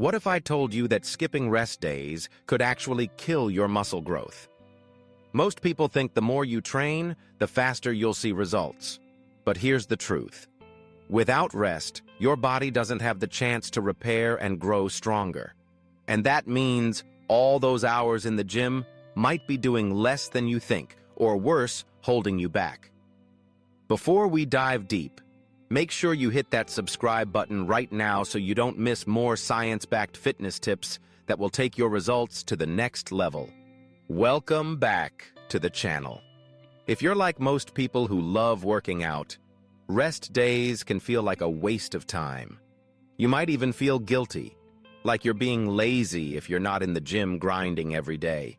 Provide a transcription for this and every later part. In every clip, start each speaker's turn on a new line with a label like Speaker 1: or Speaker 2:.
Speaker 1: What if I told you that skipping rest days could actually kill your muscle growth? Most people think the more you train, the faster you'll see results. But here's the truth. Without rest, your body doesn't have the chance to repair and grow stronger. And that means all those hours in the gym might be doing less than you think, or worse, holding you back. Before we dive deep, make sure you hit that subscribe button right now so you don't miss more science-backed fitness tips that will take your results to the next level. Welcome back to the channel. If you're like most people who love working out, rest days can feel like a waste of time. You might even feel guilty, like you're being lazy if you're not in the gym grinding every day.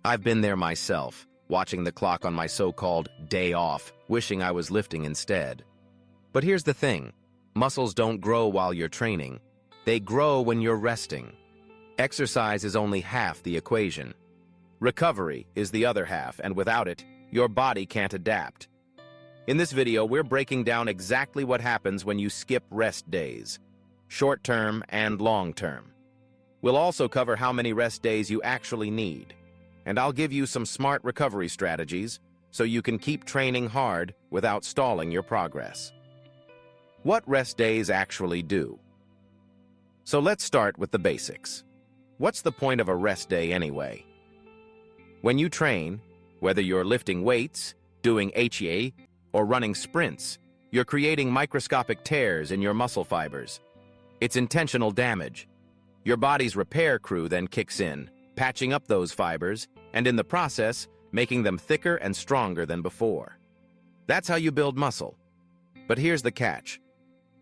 Speaker 1: I've been there myself, watching the clock on my so-called day off, wishing I was lifting instead. But here's the thing, muscles don't grow while you're training. They grow when you're resting. Exercise is only half the equation. Recovery is the other half, and without it, your body can't adapt. In this video, we're breaking down exactly what happens when you skip rest days, short-term and long-term. We'll also cover how many rest days you actually need, and I'll give you some smart recovery strategies so you can keep training hard without stalling your progress. What rest days actually do? So let's start with the basics. What's the point of a rest day anyway? When you train, whether you're lifting weights, doing HIIT, or running sprints, you're creating microscopic tears in your muscle fibers. It's intentional damage. Your body's repair crew then kicks in, patching up those fibers, and in the process, making them thicker and stronger than before. That's how you build muscle. But here's the catch.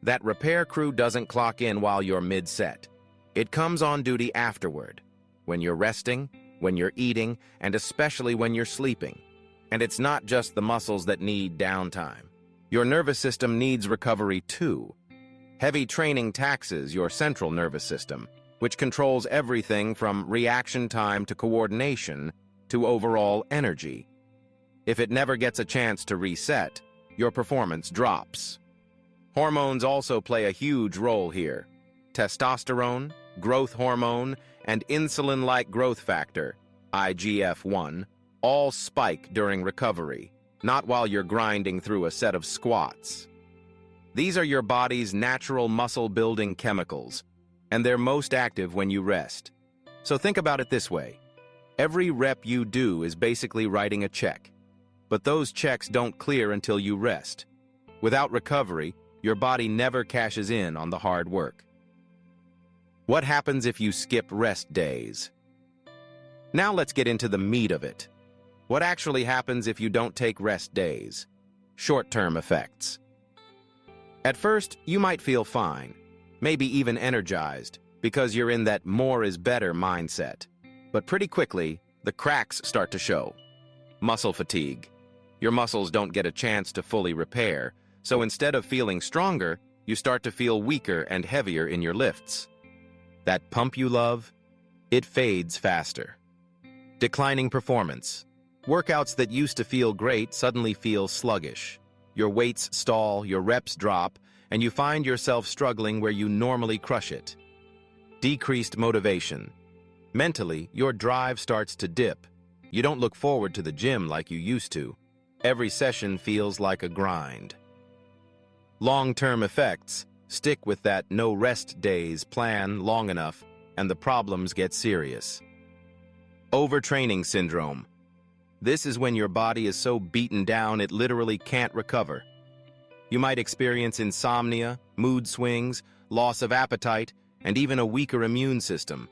Speaker 1: That repair crew doesn't clock in while you're mid-set. It comes on duty afterward, when you're resting, when you're eating, and especially when you're sleeping. And it's not just the muscles that need downtime. Your nervous system needs recovery too. Heavy training taxes your central nervous system, which controls everything from reaction time to coordination to overall energy. If it never gets a chance to reset, your performance drops. Hormones also play a huge role here. Testosterone, growth hormone, and insulin-like growth factor, IGF-1, all spike during recovery, not while you're grinding through a set of squats. These are your body's natural muscle-building chemicals, and they're most active when you rest. So think about it this way. Every rep you do is basically writing a check, but those checks don't clear until you rest. Without recovery, your body never cashes in on the hard work. What happens if you skip rest days? Now let's get into the meat of it. What actually happens if you don't take rest days? Short-term effects. At first, you might feel fine, maybe even energized, because you're in that more is better mindset. But pretty quickly, the cracks start to show. Muscle fatigue. Your muscles don't get a chance to fully repair, so instead of feeling stronger, you start to feel weaker and heavier in your lifts. That pump you love? It fades faster. Declining performance. Workouts that used to feel great suddenly feel sluggish. Your weights stall, your reps drop, and you find yourself struggling where you normally crush it. Decreased motivation. Mentally, your drive starts to dip. You don't look forward to the gym like you used to. Every session feels like a grind. Long-term effects. Stick with that no-rest days plan long enough, and the problems get serious. Overtraining syndrome. This is when your body is so beaten down it literally can't recover. You might experience insomnia, mood swings, loss of appetite, and even a weaker immune system.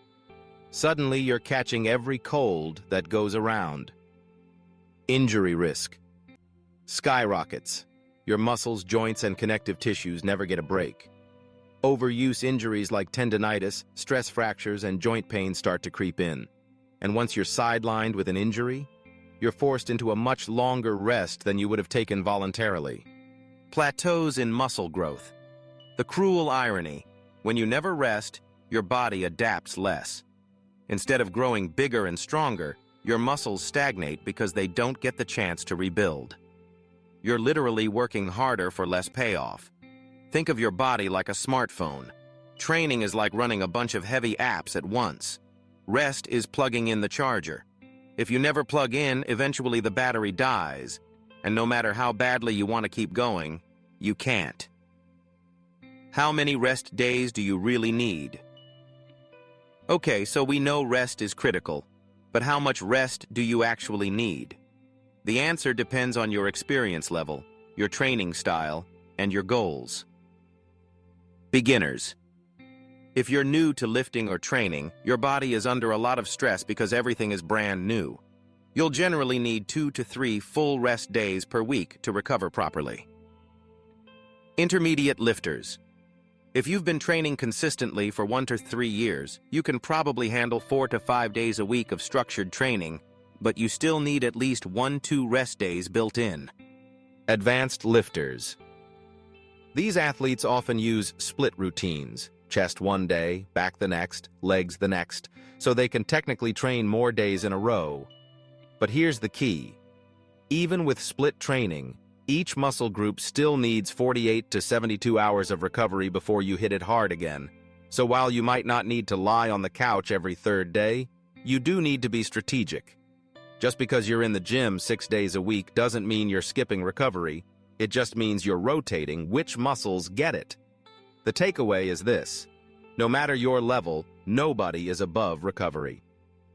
Speaker 1: Suddenly, you're catching every cold that goes around. Injury risk skyrockets. Your muscles, joints, and connective tissues never get a break. Overuse injuries like tendinitis, stress fractures, and joint pain start to creep in. And once you're sidelined with an injury, you're forced into a much longer rest than you would have taken voluntarily. Plateaus in muscle growth. The cruel irony, when you never rest, your body adapts less. Instead of growing bigger and stronger, your muscles stagnate because they don't get the chance to rebuild. You're literally working harder for less payoff. Think of your body like a smartphone. Training is like running a bunch of heavy apps at once. Rest is plugging in the charger. If you never plug in, eventually the battery dies, and no matter how badly you want to keep going, you can't. How many rest days do you really need? Okay, so we know rest is critical, but how much rest do you actually need? The answer depends on your experience level, your training style, and your goals. Beginners. If you're new to lifting or training, your body is under a lot of stress because everything is brand new. You'll generally need 2 to 3 full rest days per week to recover properly. Intermediate lifters. If you've been training consistently for 1 to 3 years, you can probably handle 4 to 5 days a week of structured training, but you still need at least 1-2 rest days built in. Advanced lifters. These athletes often use split routines, chest one day, back the next, legs the next, so they can technically train more days in a row. But here's the key. Even with split training, each muscle group still needs 48 to 72 hours of recovery before you hit it hard again. So while you might not need to lie on the couch every third day, you do need to be strategic. Just because you're in the gym 6 days a week doesn't mean you're skipping recovery. It just means you're rotating which muscles get it. The takeaway is this: no matter your level, nobody is above recovery.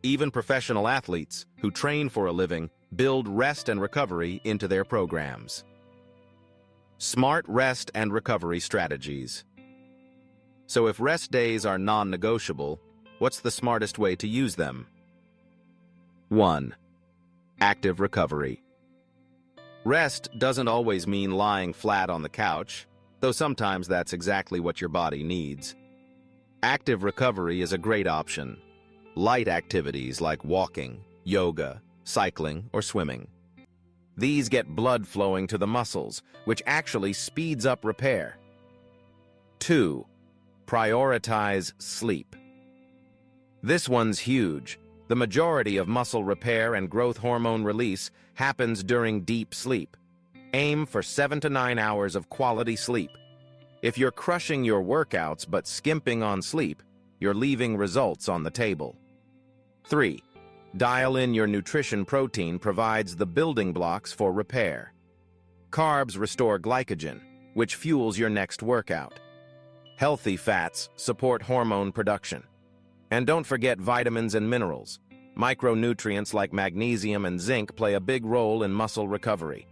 Speaker 1: Even professional athletes who train for a living build rest and recovery into their programs. Smart rest and recovery strategies. So if rest days are non-negotiable, what's the smartest way to use them? 1. Active recovery. Rest doesn't always mean lying flat on the couch, though sometimes that's exactly what your body needs. Active recovery is a great option. Light activities like walking, yoga, cycling, or swimming. These get blood flowing to the muscles, which actually speeds up repair. 2. Prioritize sleep. This one's huge. The majority of muscle repair and growth hormone release happens during deep sleep. Aim for 7 to 9 hours of quality sleep. If you're crushing your workouts but skimping on sleep, you're leaving results on the table. 3. Dial in your nutrition. Protein provides the building blocks for repair. Carbs restore glycogen, which fuels your next workout. Healthy fats support hormone production. And don't forget vitamins and minerals. Micronutrients like magnesium and zinc play a big role in muscle recovery.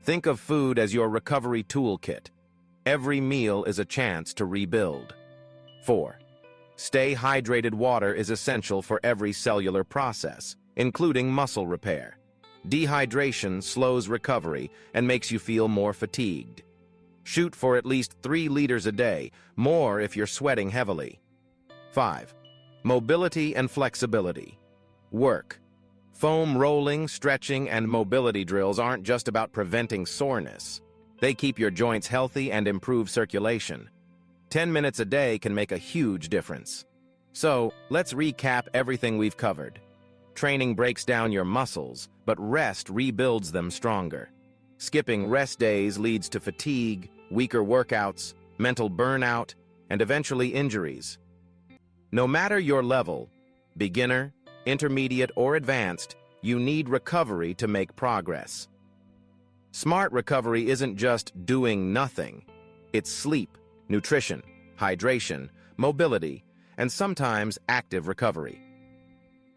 Speaker 1: Think of food as your recovery toolkit. Every meal is a chance to rebuild. 4. Stay hydrated. Water is essential for every cellular process, including muscle repair. Dehydration slows recovery and makes you feel more fatigued. Shoot for at least 3 liters a day, more if you're sweating heavily. 5. Mobility and flexibility. Work. Foam rolling, stretching, and mobility drills aren't just about preventing soreness. They keep your joints healthy and improve circulation. 10 minutes a day can make a huge difference. So, let's recap everything we've covered. Training breaks down your muscles, but rest rebuilds them stronger. Skipping rest days leads to fatigue, weaker workouts, mental burnout, and eventually injuries. No matter your level, beginner, intermediate, or advanced, you need recovery to make progress. Smart recovery isn't just doing nothing. It's sleep, nutrition, hydration, mobility, and sometimes active recovery.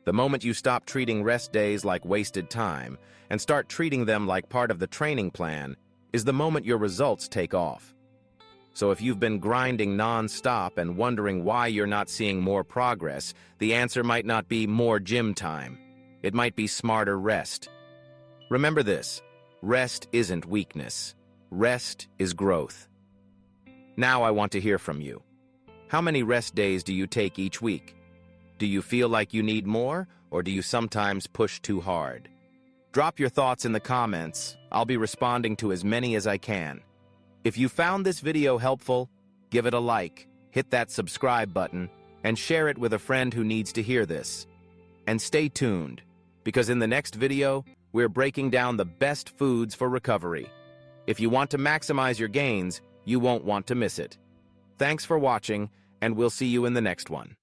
Speaker 1: The moment you stop treating rest days like wasted time and start treating them like part of the training plan is the moment your results take off. So if you've been grinding non-stop and wondering why you're not seeing more progress, the answer might not be more gym time. It might be smarter rest. Remember this: rest isn't weakness. Rest is growth. Now I want to hear from you. How many rest days do you take each week? Do you feel like you need more, or do you sometimes push too hard? Drop your thoughts in the comments. I'll be responding to as many as I can. If you found this video helpful, give it a like, hit that subscribe button, and share it with a friend who needs to hear this. And stay tuned, because in the next video, we're breaking down the best foods for recovery. If you want to maximize your gains, you won't want to miss it. Thanks for watching, and we'll see you in the next one.